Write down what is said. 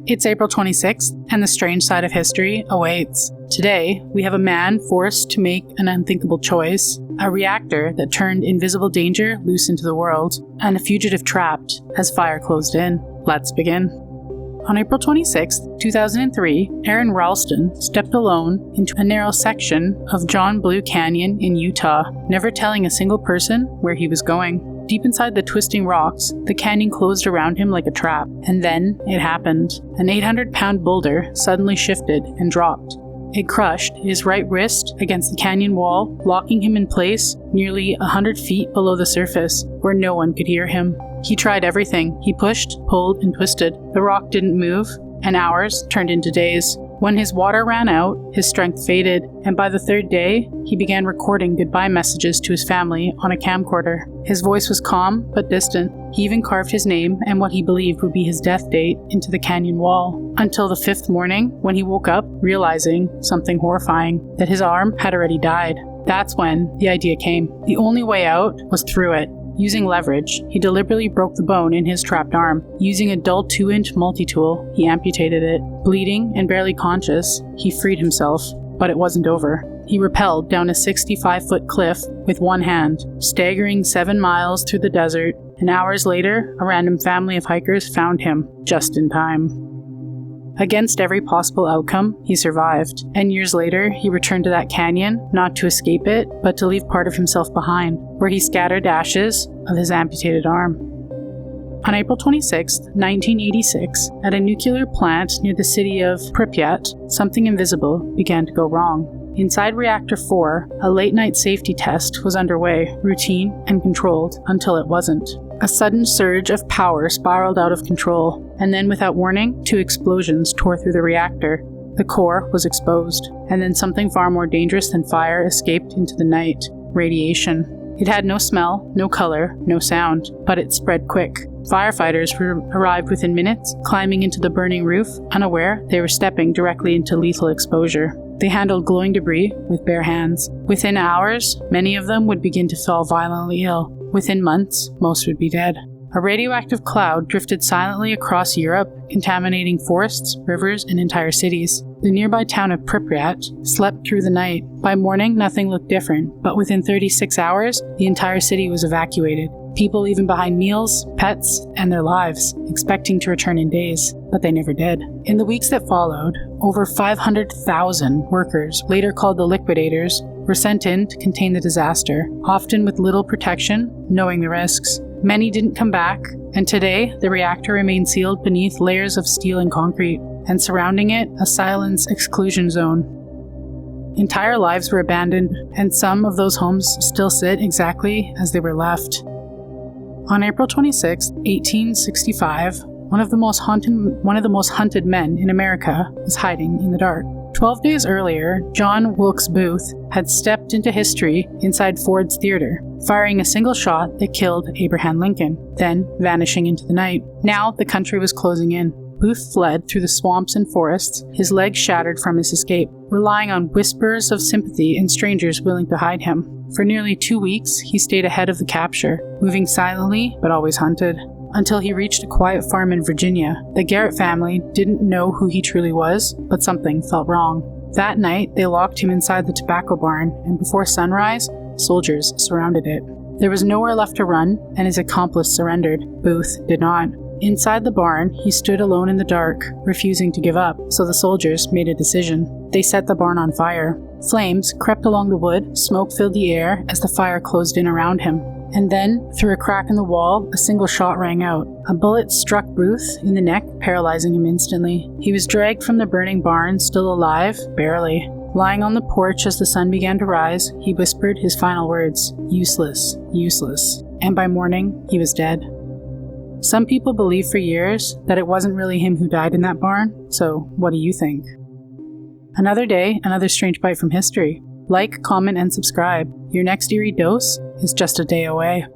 It's April 26th, and the strange side of history awaits. Today, we have a man forced to make an unthinkable choice, a reactor that turned invisible danger loose into the world, and a fugitive trapped as fire closed in. Let's begin. On April 26, 2003, Aron Ralston stepped alone into a narrow section of John Blue Canyon in Utah, never telling a single person where he was going. Deep inside the twisting rocks, the canyon closed around him like a trap. And then it happened. An 800-pound boulder suddenly shifted and dropped. It crushed his right wrist against the canyon wall, locking him in place nearly 100 feet below the surface, where no one could hear him. He tried everything. He pushed, pulled, and twisted. The rock didn't move, and hours turned into days. When his water ran out, his strength faded, and by the third day, he began recording goodbye messages to his family on a camcorder. His voice was calm but distant. He even carved his name and what he believed would be his death date into the canyon wall. Until the fifth morning, when he woke up, realizing something horrifying, that his arm had already died. That's when the idea came. The only way out was through it. Using leverage, he deliberately broke the bone in his trapped arm. Using a dull 2-inch multi-tool, he amputated it. Bleeding and barely conscious, he freed himself, but it wasn't over. He rappelled down a 65-foot cliff with one hand, staggering 7 miles through the desert, and hours later, a random family of hikers found him, just in time. Against every possible outcome, he survived, and years later, he returned to that canyon, not to escape it, but to leave part of himself behind, where he scattered ashes of his amputated arm. On April 26, 1986, at a nuclear plant near the city of Pripyat, something invisible began to go wrong. Inside Reactor 4, a late-night safety test was underway, routine and controlled, until it wasn't. A sudden surge of power spiraled out of control, and then without warning, 2 explosions tore through the reactor. The core was exposed, and then something far more dangerous than fire escaped into the night: radiation. It had no smell, no color, no sound, but it spread quick. Firefighters arrived within minutes, climbing into the burning roof, unaware they were stepping directly into lethal exposure. They handled glowing debris with bare hands. Within hours, many of them would begin to fall violently ill. Within months, most would be dead. A radioactive cloud drifted silently across Europe, contaminating forests, rivers, and entire cities. The nearby town of Pripyat slept through the night. By morning, nothing looked different, but within 36 hours, the entire city was evacuated. People leaving behind meals, pets, and their lives, expecting to return in days, but they never did. In the weeks that followed, over 500,000 workers, later called the liquidators, were sent in to contain the disaster, often with little protection, knowing the risks. Many didn't come back, and today, the reactor remains sealed beneath layers of steel and concrete, and surrounding it, a silence exclusion zone. Entire lives were abandoned, and some of those homes still sit exactly as they were left. On April 26, 1865, one of the most hunted men in America was hiding in the dark. 12 days earlier, John Wilkes Booth had stepped into history inside Ford's Theater, firing a single shot that killed Abraham Lincoln, then vanishing into the night. Now the country was closing in. Booth fled through the swamps and forests, his legs shattered from his escape, relying on whispers of sympathy and strangers willing to hide him. For nearly 2 weeks, he stayed ahead of the capture, moving silently but always hunted, until he reached a quiet farm in Virginia. The Garrett family didn't know who he truly was, but something felt wrong. That night, they locked him inside the tobacco barn, and before sunrise, soldiers surrounded it. There was nowhere left to run, and his accomplice surrendered. Booth did not. Inside the barn, he stood alone in the dark, refusing to give up, so the soldiers made a decision. They set the barn on fire. Flames crept along the wood, smoke filled the air as the fire closed in around him. And then, through a crack in the wall, a single shot rang out. A bullet struck Booth in the neck, paralyzing him instantly. He was dragged from the burning barn, still alive, barely. Lying on the porch as the sun began to rise, he whispered his final words: "Useless, useless." And by morning, he was dead. Some people believed for years that it wasn't really him who died in that barn, so what do you think? Another day, another strange bite from history. Like, comment, and subscribe. Your next eerie dose is just a day away.